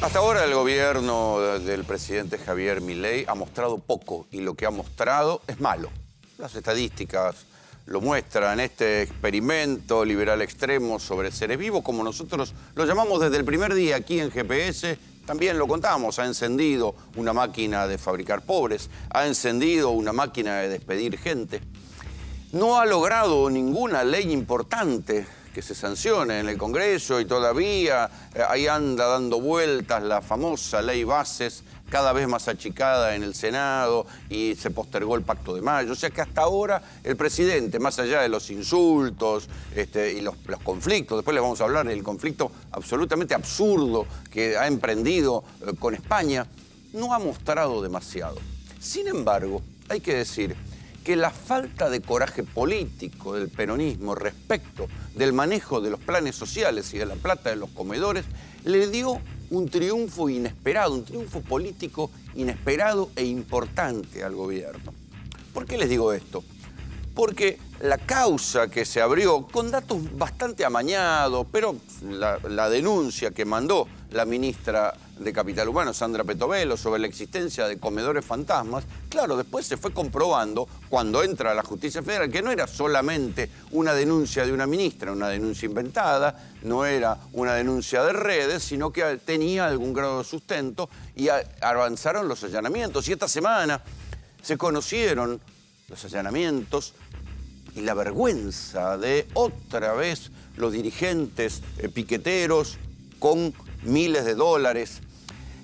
Hasta ahora el gobierno del presidente Javier Milei ha mostrado poco y lo que ha mostrado es malo. Las estadísticas lo muestran. Este experimento liberal extremo sobre seres vivos, como nosotros lo llamamos desde el primer día aquí en GPS, también lo contamos. Ha encendido una máquina de fabricar pobres, ha encendido una máquina de despedir gente. No ha logrado ninguna ley importante que se sancione en el Congreso y todavía ahí anda dando vueltas la famosa ley Bases, cada vez más achicada en el Senado, y se postergó el Pacto de Mayo. O sea que hasta ahora el presidente, más allá de los insultos y los conflictos, después les vamos a hablar del conflicto absolutamente absurdo que ha emprendido con España, no ha mostrado demasiado. Sin embargo, hay que decir que la falta de coraje político del peronismo respecto del manejo de los planes sociales y de la plata de los comedores le dio un triunfo inesperado, un triunfo político inesperado e importante al gobierno. ¿Por qué les digo esto? Porque la causa que se abrió, con datos bastante amañados, pero la denuncia que mandó la ministra de Capital Humano, Sandra Petovelo, sobre la existencia de comedores fantasmas, claro, después se fue comprobando, cuando entra la Justicia Federal, que no era solamente una denuncia de una ministra, una denuncia inventada, no era una denuncia de redes, sino que tenía algún grado de sustento, y avanzaron los allanamientos. Y esta semana se conocieron los allanamientos y la vergüenza de otra vez los dirigentes piqueteros con miles de dólares.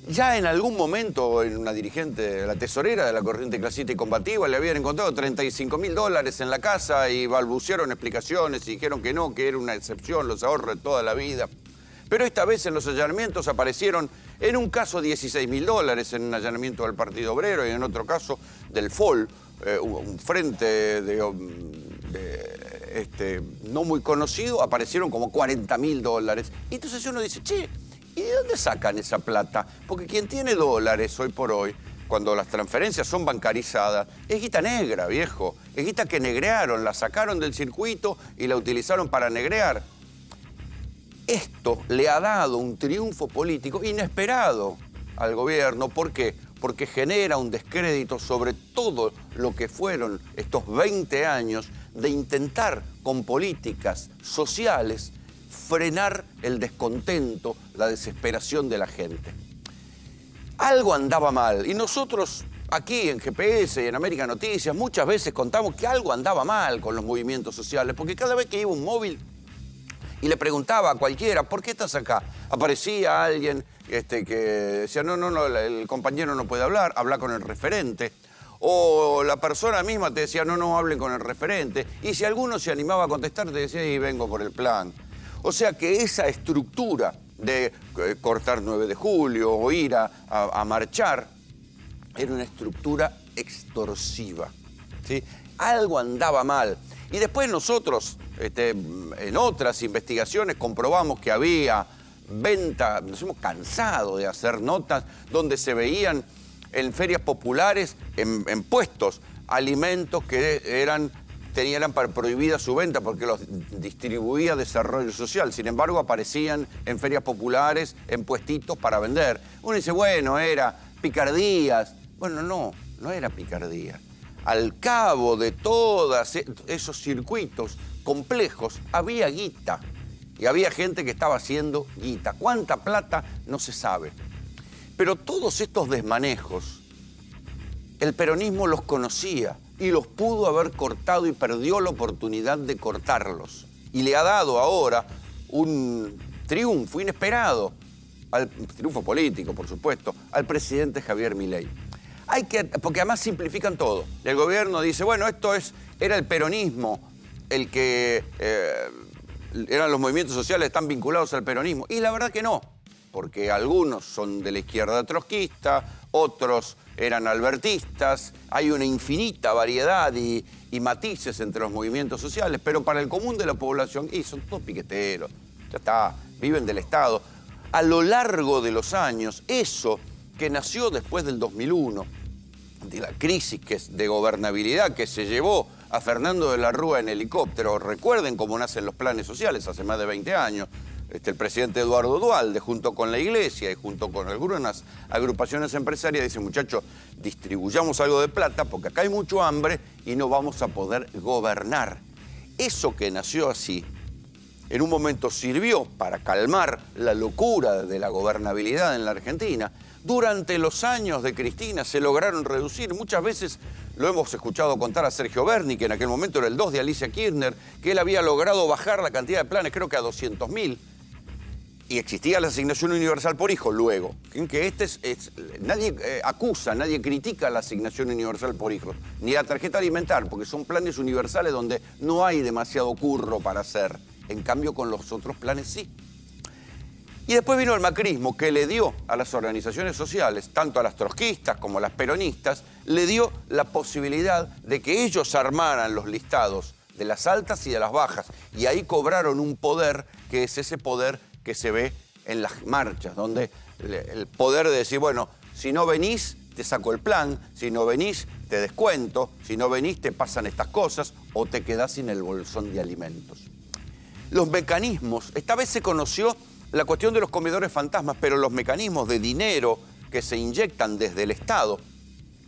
Ya en algún momento, en una dirigente, la tesorera de la corriente clasista y combativa, le habían encontrado $35.000 en la casa y balbucearon explicaciones y dijeron que no, que era una excepción, los ahorros de toda la vida. Pero esta vez en los allanamientos aparecieron, en un caso, $16.000 en un allanamiento del Partido Obrero y en otro caso del FOL, un frente no muy conocido, aparecieron como $40.000. Y entonces uno dice, che, ¿y de dónde sacan esa plata? Porque quien tiene dólares hoy por hoy, cuando las transferencias son bancarizadas, es guita negra, viejo. Es guita que negrearon, la sacaron del circuito y la utilizaron para negrear. Esto le ha dado un triunfo político inesperado al gobierno. ¿Por qué? Porque genera un descrédito sobre todo lo que fueron estos 20 años de intentar con políticas sociales frenar el descontento, la desesperación de la gente. Algo andaba mal y nosotros aquí en GPS y en América Noticias muchas veces contamos que algo andaba mal con los movimientos sociales, porque cada vez que iba un móvil y le preguntaba a cualquiera, ¿por qué estás acá? Aparecía alguien que decía, no, el compañero no puede hablar, habla con el referente. O la persona misma te decía, no hablen con el referente. Y si alguno se animaba a contestar, te decía, y vengo por el plan. O sea que esa estructura de cortar 9 de julio o ir a marchar era una estructura extorsiva, ¿sí? Algo andaba mal. Y después nosotros, en otras investigaciones, comprobamos que había venta, nos hemos cansado de hacer notas donde se veían en ferias populares, en puestos, alimentos que tenían prohibida su venta porque los distribuía Desarrollo Social. Sin embargo, aparecían en ferias populares, en puestitos para vender. Uno dice, bueno, era picardías. Bueno, no era picardía. Al cabo de todos esos circuitos complejos, había guita. Y había gente que estaba haciendo guita. ¿Cuánta plata? No se sabe. Pero todos estos desmanejos, el peronismo los conocía y los pudo haber cortado y perdió la oportunidad de cortarlos. Y le ha dado ahora un triunfo inesperado, triunfo político, por supuesto, al presidente Javier Milei. Porque además simplifican todo. El gobierno dice, bueno, era el peronismo el que... eran los movimientos sociales están vinculados al peronismo. Y la verdad que no, porque algunos son de la izquierda trotskista, otros eran albertistas, hay una infinita variedad y matices entre los movimientos sociales, pero para el común de la población, son todos piqueteros, ya está, viven del Estado. A lo largo de los años, eso que nació después del 2001, de la crisis de gobernabilidad que se llevó a Fernando de la Rúa en helicóptero, recuerden cómo nacen los planes sociales hace más de 20 años, el presidente Eduardo Duhalde, junto con la Iglesia y junto con algunas agrupaciones empresarias, dice, muchachos, distribuyamos algo de plata porque acá hay mucho hambre y no vamos a poder gobernar. Eso que nació así, en un momento sirvió para calmar la locura de la gobernabilidad en la Argentina. Durante los años de Cristina se lograron reducir. Muchas veces lo hemos escuchado contar a Sergio Berni, que en aquel momento era el 2 de Alicia Kirchner, que él había logrado bajar la cantidad de planes, creo que a 200.000. Y existía la asignación universal por hijo luego. Que nadie acusa, nadie critica la asignación universal por hijos, ni la tarjeta alimentar, porque son planes universales donde no hay demasiado curro para hacer. En cambio, con los otros planes sí. Y después vino el macrismo, que le dio a las organizaciones sociales, tanto a las trotskistas como a las peronistas, le dio la posibilidad de que ellos armaran los listados de las altas y de las bajas. Y ahí cobraron un poder, que es ese poder que se ve en las marchas, donde el poder de decir, bueno, si no venís, te saco el plan, si no venís, te descuento, si no venís, te pasan estas cosas, o te quedás sin el bolsón de alimentos. Los mecanismos, esta vez se conoció la cuestión de los comedores fantasmas, pero los mecanismos de dinero que se inyectan desde el Estado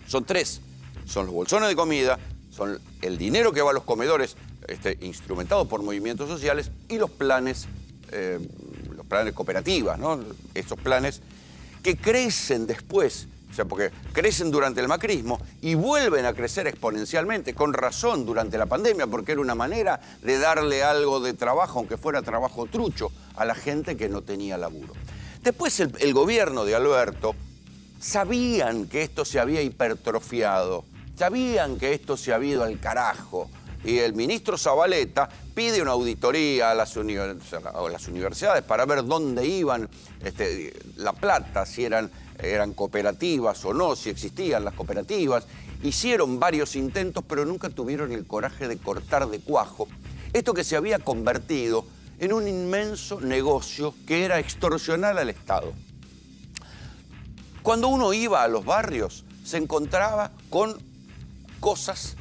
son tres. Son los bolsones de comida, son el dinero que va a los comedores instrumentados por movimientos sociales y los planes cooperativas, ¿no? Estos planes que crecen después, o sea, porque crecen durante el macrismo y vuelven a crecer exponencialmente, con razón, durante la pandemia, porque era una manera de darle algo de trabajo, aunque fuera trabajo trucho, a la gente que no tenía laburo. Después el gobierno de Alberto sabían que esto se había hipertrofiado, sabían que esto se había ido al carajo. Y el ministro Zabaleta pide una auditoría a las universidades para ver dónde iban la plata, si eran cooperativas o no, si existían las cooperativas. Hicieron varios intentos, pero nunca tuvieron el coraje de cortar de cuajo esto que se había convertido en un inmenso negocio que era extorsionar al Estado. Cuando uno iba a los barrios, se encontraba con cosas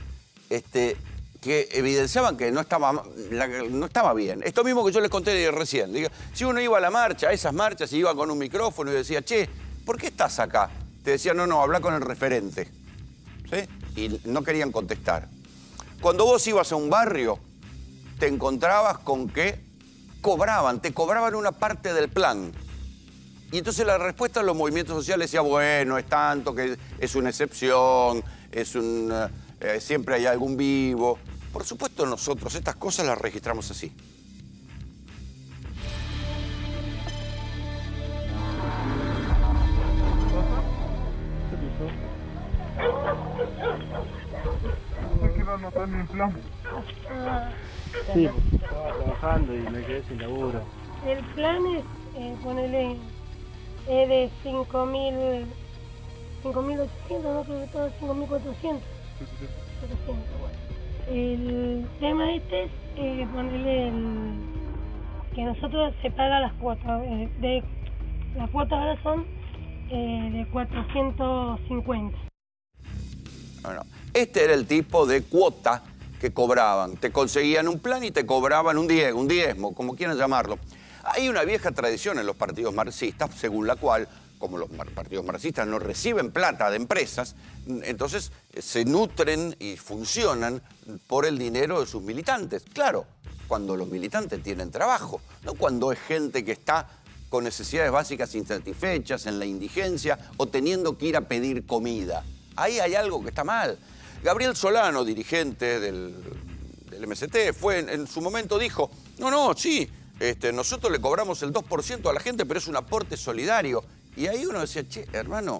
que evidenciaban que no estaba bien. Esto mismo que yo les conté recién. Si uno iba a la marcha, a esas marchas, y iba con un micrófono y decía, che, ¿por qué estás acá? Te decía, no, habla con el referente. ¿Sí? Y no querían contestar. Cuando vos ibas a un barrio, te encontrabas con que te cobraban una parte del plan. Y entonces la respuesta de los movimientos sociales decía, bueno, es tanto, que es una excepción, siempre hay algún vivo. Por supuesto, nosotros estas cosas las registramos así. ¿Por qué no anotan el plan? Sí, estaba trabajando y me quedé sin laburo. El plan es, ponele, es de 5.800, no creo que todo 5.400. 700, bueno. El tema es ponerle que nosotros se paga las cuotas. Las cuotas ahora son de 450. Bueno, este era el tipo de cuota que cobraban. Te conseguían un plan y te cobraban un diezmo, como quieran llamarlo. Hay una vieja tradición en los partidos marxistas, según la cual, como los partidos marxistas no reciben plata de empresas, entonces se nutren y funcionan por el dinero de sus militantes. Claro, cuando los militantes tienen trabajo, no cuando es gente que está con necesidades básicas insatisfechas, en la indigencia o teniendo que ir a pedir comida. Ahí hay algo que está mal. Gabriel Solano, dirigente del MST, en su momento dijo, sí, nosotros le cobramos el 2% a la gente, pero es un aporte solidario. Y ahí uno decía, che, hermano,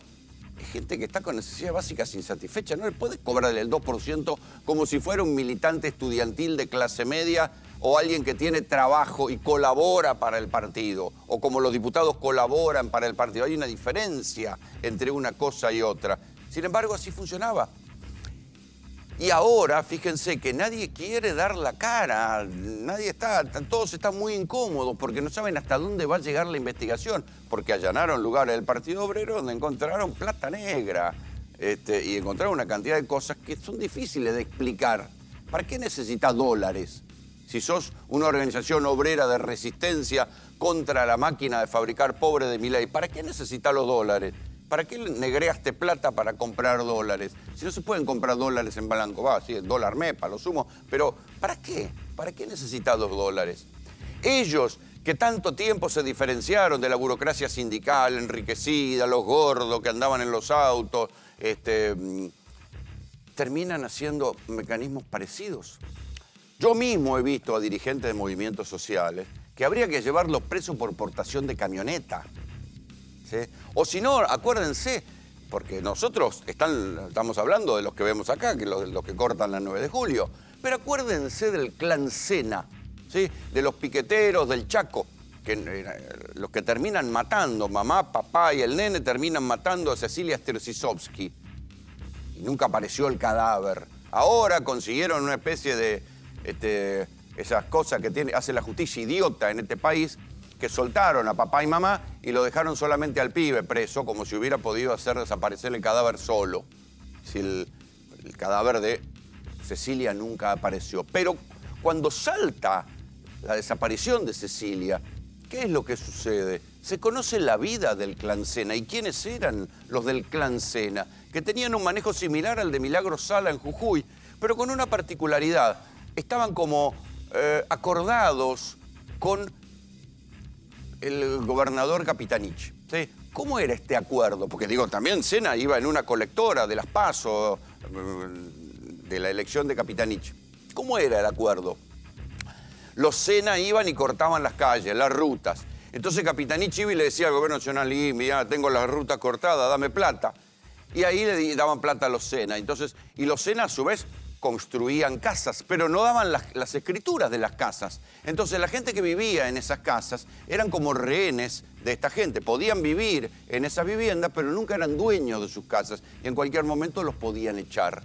es gente que está con necesidades básicas insatisfechas, no le puedes cobrar el 2% como si fuera un militante estudiantil de clase media o alguien que tiene trabajo y colabora para el partido, o como los diputados colaboran para el partido. Hay una diferencia entre una cosa y otra. Sin embargo, así funcionaba. Y ahora, fíjense que nadie quiere dar la cara, todos están muy incómodos porque no saben hasta dónde va a llegar la investigación, porque allanaron lugares del Partido Obrero donde encontraron plata negra y encontraron una cantidad de cosas que son difíciles de explicar. ¿Para qué necesita dólares? Si sos una organización obrera de resistencia contra la máquina de fabricar pobre de Milei, ¿para qué necesitas los dólares? ¿Para qué negreaste plata para comprar dólares? Si no se pueden comprar dólares en blanco, va, sí, el dólar MEPA, lo sumo, pero ¿para qué? ¿Para qué necesitas los dólares? Ellos, que tanto tiempo se diferenciaron de la burocracia sindical enriquecida, los gordos que andaban en los autos, terminan haciendo mecanismos parecidos. Yo mismo he visto a dirigentes de movimientos sociales que habría que llevarlos presos por portación de camioneta. ¿Sí? O si no, acuérdense, porque nosotros estamos hablando de los que vemos acá, que los que cortan la 9 de julio, pero acuérdense del clan Sena, ¿sí? De los piqueteros del Chaco, los que terminan matando, mamá, papá y el nene terminan matando a Cecilia Stercisovsky. Y nunca apareció el cadáver. Ahora consiguieron una especie de esas cosas que hace la justicia idiota en este país, que soltaron a papá y mamá y lo dejaron solamente al pibe preso, como si hubiera podido hacer desaparecer el cadáver solo. Si el cadáver de Cecilia nunca apareció. Pero cuando salta la desaparición de Cecilia, ¿qué es lo que sucede? Se conoce la vida del clan Sena. ¿Y quiénes eran los del clan Sena? Que tenían un manejo similar al de Milagro Sala en Jujuy, pero con una particularidad. Estaban como acordados con el gobernador Capitanich. ¿Sí? ¿Cómo era este acuerdo? Porque digo, también Sena iba en una colectora de las PASO, de la elección de Capitanich. ¿Cómo era el acuerdo? Los Sena iban y cortaban las calles, las rutas. Entonces Capitanich iba y le decía al gobierno nacional, mira, tengo las rutas cortadas, dame plata. Y ahí le daban plata a los Sena. Entonces, y los Sena a su vez construían casas, pero no daban las escrituras de las casas. Entonces la gente que vivía en esas casas eran como rehenes de esta gente. Podían vivir en esas viviendas, pero nunca eran dueños de sus casas. Y en cualquier momento los podían echar.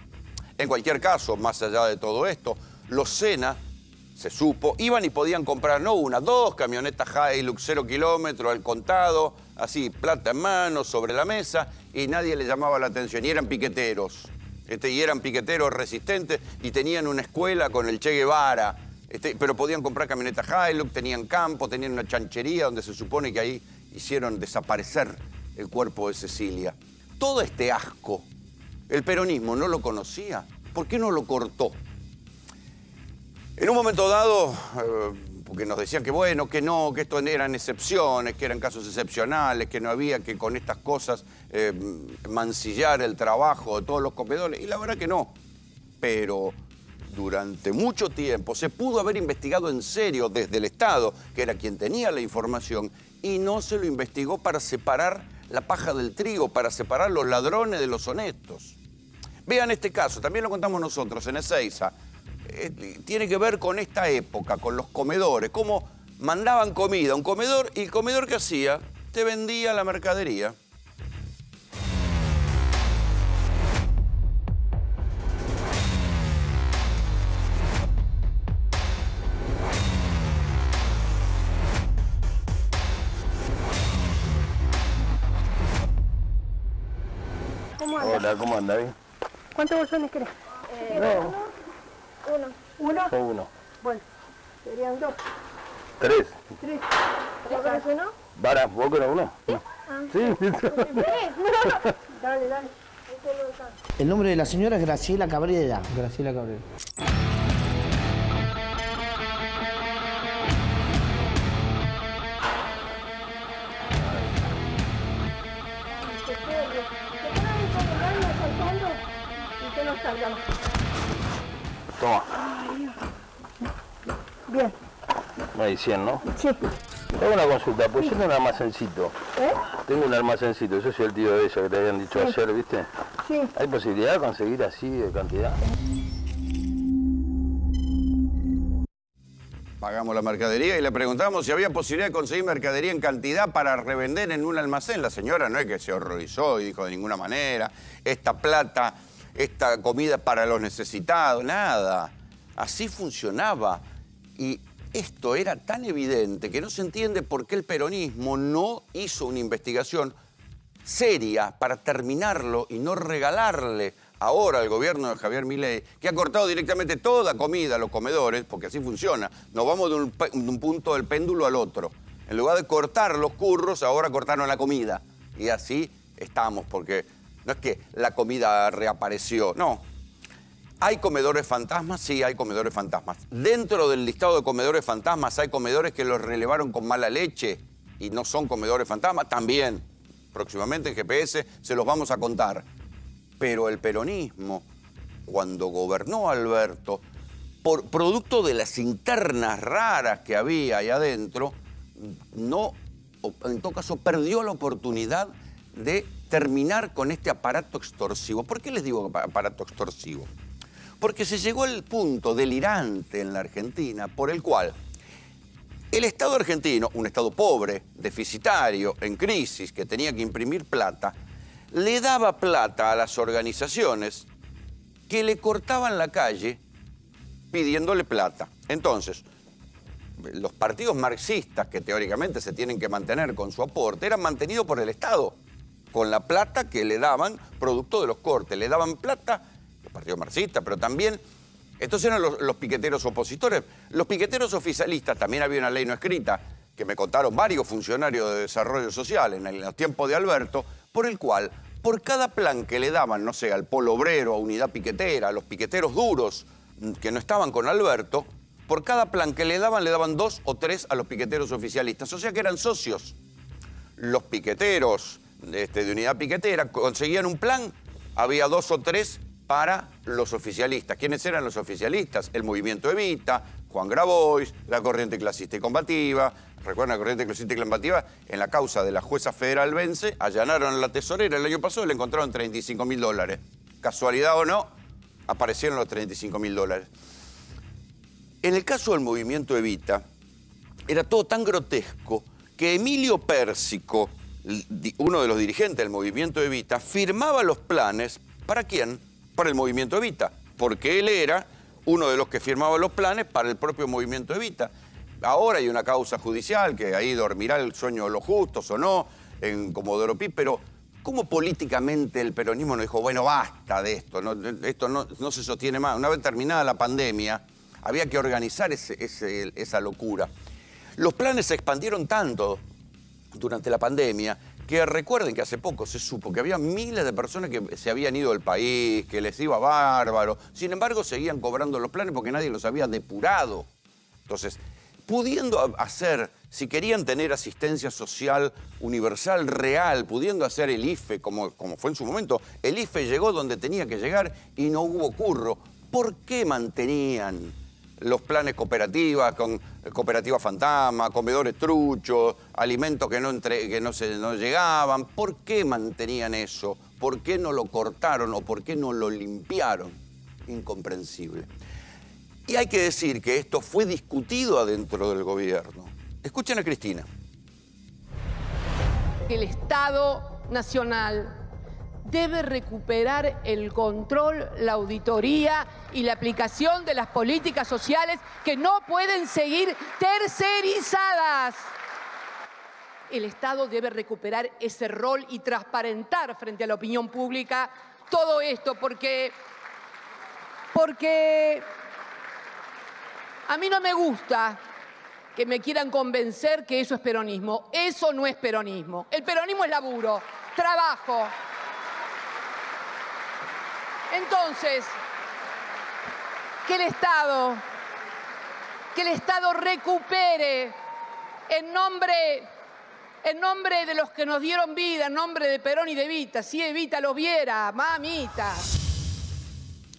En cualquier caso, más allá de todo esto, los Sena, se supo, iban y podían comprar no una, dos camionetas Hilux 0 kilómetros al contado, así, plata en mano, sobre la mesa, y nadie les llamaba la atención. Y eran piqueteros. Y eran piqueteros resistentes y tenían una escuela con el Che Guevara, pero podían comprar camionetas Hilux, tenían campo, tenían una chanchería donde se supone que ahí hicieron desaparecer el cuerpo de Cecilia. Todo este asco, el peronismo no lo conocía. ¿Por qué no lo cortó? En un momento dado, porque nos decían que bueno, que no, que esto eran excepciones, que eran casos excepcionales, que no había que con estas cosas mancillar el trabajo de todos los comedores, y la verdad que no. Pero durante mucho tiempo se pudo haber investigado en serio desde el Estado, que era quien tenía la información, y no se lo investigó para separar la paja del trigo, para separar los ladrones de los honestos. Vean este caso, también lo contamos nosotros en Ezeiza. Tiene que ver con esta época, con los comedores, cómo mandaban comida a un comedor y el comedor que hacía, te vendía la mercadería. ¿Cómo anda? Hola, ¿cómo anda? ¿Bien? ¿Cuántos bolsones querés? No. Uno. ¿Uno? Son uno. Bueno, serían dos. Tres. Tres. ¿Tres uno? ¿Vara, vos querés uno? ¿Sí? Sí. Dale, dale. El nombre de la señora es Graciela Cabrera. Graciela Cabrera. Y que no salgamos. Toma. Bien. No hay 100, ¿no? Sí. Tengo una consulta, pues yo tengo un almacencito. ¿Eh? Tengo un almacencito, yo soy el tío de ella que te habían dicho ayer, ¿viste? Sí. ¿Hay posibilidad de conseguir así de cantidad? Pagamos la mercadería y le preguntamos si había posibilidad de conseguir mercadería en cantidad para revender en un almacén. La señora no es que se horrorizó y dijo de ninguna manera, esta plata, esta comida para los necesitados, nada. Así funcionaba. Y esto era tan evidente que no se entiende por qué el peronismo no hizo una investigación seria para terminarlo y no regalarle ahora el gobierno de Javier Milei, que ha cortado directamente toda comida a los comedores, porque así funciona. Nos vamos de un punto del péndulo al otro. En lugar de cortar los curros, ahora cortaron la comida. Y así estamos, porque no es que la comida reapareció, no. ¿Hay comedores fantasmas? Sí, hay comedores fantasmas. Dentro del listado de comedores fantasmas hay comedores que los relevaron con mala leche y no son comedores fantasmas. También, próximamente en GPS se los vamos a contar. Pero el peronismo, cuando gobernó Alberto, por producto de las internas raras que había ahí adentro, no, en todo caso, perdió la oportunidad de terminar con este aparato extorsivo. ¿Por qué les digo aparato extorsivo? Porque se llegó al punto delirante en la Argentina por el cual el Estado argentino, un Estado pobre, deficitario, en crisis, que tenía que imprimir plata, le daba plata a las organizaciones que le cortaban la calle pidiéndole plata. Entonces, los partidos marxistas, que teóricamente se tienen que mantener con su aporte, eran mantenidos por el Estado, con la plata que le daban producto de los cortes. Le daban plata los partidos marxistas, pero también, estos eran los piqueteros opositores. Los piqueteros oficialistas, también había una ley no escrita, que me contaron varios funcionarios de desarrollo social en los tiempos de Alberto, por el cual, por cada plan que le daban, no sé, al Polo Obrero, a Unidad Piquetera, a los piqueteros duros que no estaban con Alberto, por cada plan que le daban 2 o 3 a los piqueteros oficialistas. O sea que eran socios. Los piqueteros de Unidad Piquetera conseguían un plan, había 2 o 3 para los oficialistas. ¿Quiénes eran los oficialistas? El Movimiento Evita, Juan Grabois, la Corriente Clasista y Combativa. ¿Recuerdan la Corriente Clasista y Combativa? En la causa de la jueza federal Vence, allanaron a la tesorera el año pasado y le encontraron $35.000. Casualidad o no, aparecieron los $35.000. En el caso del Movimiento Evita, era todo tan grotesco que Emilio Pérsico, uno de los dirigentes del Movimiento Evita, firmaba los planes, ¿para quién? Para el Movimiento Evita, porque él era uno de los que firmaba los planes para el propio Movimiento Evita. Ahora hay una causa judicial que ahí dormirá el sueño de los justos o no, en Comodoro Pi, pero ¿cómo políticamente el peronismo no dijo, bueno, basta de esto, esto no se sostiene más? Una vez terminada la pandemia, había que organizar esa locura. Los planes se expandieron tanto durante la pandemia que recuerden que hace poco se supo que había miles de personas que se habían ido del país, que les iba bárbaro. Sin embargo, seguían cobrando los planes porque nadie los había depurado. Entonces, pudiendo hacer, si querían tener asistencia social universal real, pudiendo hacer el IFE, como fue en su momento, el IFE llegó donde tenía que llegar y no hubo curro. ¿Por qué mantenían los planes cooperativas, con cooperativas fantasma, comedores truchos, alimentos que no llegaban? ¿Por qué mantenían eso? ¿Por qué no lo cortaron o por qué no lo limpiaron? Incomprensible. Y hay que decir que esto fue discutido adentro del gobierno. Escuchen a Cristina. El Estado Nacional debe recuperar el control, la auditoría y la aplicación de las políticas sociales que no pueden seguir tercerizadas. El Estado debe recuperar ese rol y transparentar frente a la opinión pública todo esto, porque a mí no me gusta que me quieran convencer que eso es peronismo. Eso no es peronismo. El peronismo es laburo, trabajo. Entonces, que el Estado recupere en nombre de los que nos dieron vida, en nombre de Perón y de Evita. Si Evita los viera, mamita.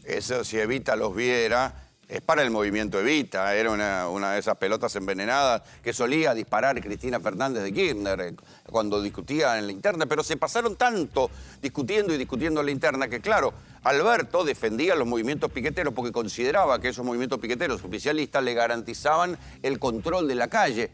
Eso, si Evita los viera, es para el Movimiento Evita. Era una de esas pelotas envenenadas que solía disparar Cristina Fernández de Kirchner cuando discutía en la interna. Pero se pasaron tanto discutiendo y discutiendo en la interna que, claro, Alberto defendía a los movimientos piqueteros porque consideraba que esos movimientos piqueteros oficialistas le garantizaban el control de la calle.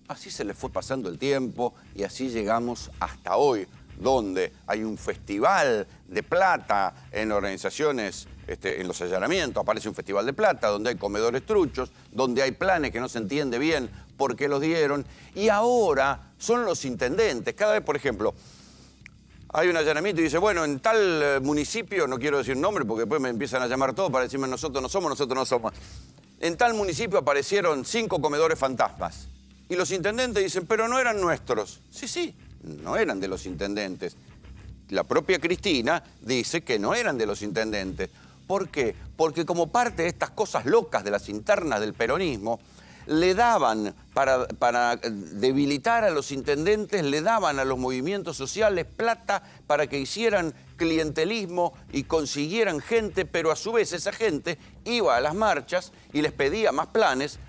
Así se le fue pasando el tiempo y así llegamos hasta hoy, donde hay un festival de plata en organizaciones, en los allanamientos aparece un festival de plata, donde hay comedores truchos, donde hay planes que no se entiende bien por qué los dieron, y ahora son los intendentes. Cada vez, por ejemplo, hay un allanamiento y dice, bueno, en tal municipio, no quiero decir nombre porque después me empiezan a llamar todos para decirme nosotros no somos. En tal municipio aparecieron 5 comedores fantasmas. Y los intendentes dicen, pero no eran nuestros. Sí, no eran de los intendentes. La propia Cristina dice que no eran de los intendentes. ¿Por qué? Porque como parte de estas cosas locas de las internas del peronismo, le daban, para debilitar a los intendentes, le daban a los movimientos sociales plata para que hicieran clientelismo y consiguieran gente, pero a su vez esa gente iba a las marchas y les pedía más planes,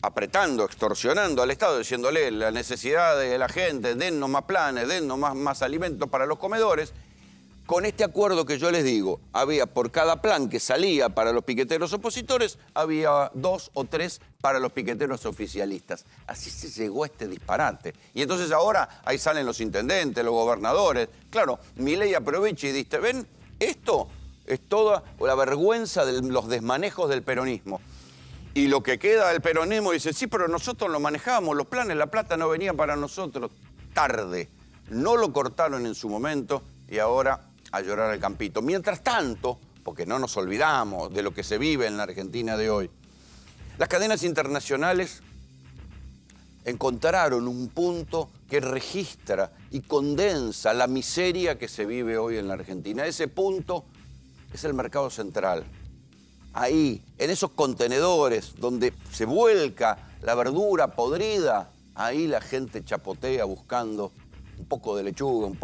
apretando, extorsionando al Estado, diciéndole la necesidad de la gente, dennos más planes, dennos más alimentos para los comedores. Con este acuerdo que yo les digo, había por cada plan que salía para los piqueteros opositores, había 2 o 3 para los piqueteros oficialistas. Así se llegó a este disparate. Y entonces ahora ahí salen los intendentes, los gobernadores. Claro, Milei aprovecha y dice, ven, esto es toda la vergüenza de los desmanejos del peronismo. Y lo que queda del peronismo dice, sí, pero nosotros lo manejábamos, los planes, la plata no venía para nosotros. Tarde. No lo cortaron en su momento y ahora a llorar al campito. Mientras tanto, porque no nos olvidamos de lo que se vive en la Argentina de hoy, las cadenas internacionales encontraron un punto que registra y condensa la miseria que se vive hoy en la Argentina. Ese punto es el mercado central. Ahí, en esos contenedores donde se vuelca la verdura podrida, ahí la gente chapotea buscando un poco de lechuga, un poco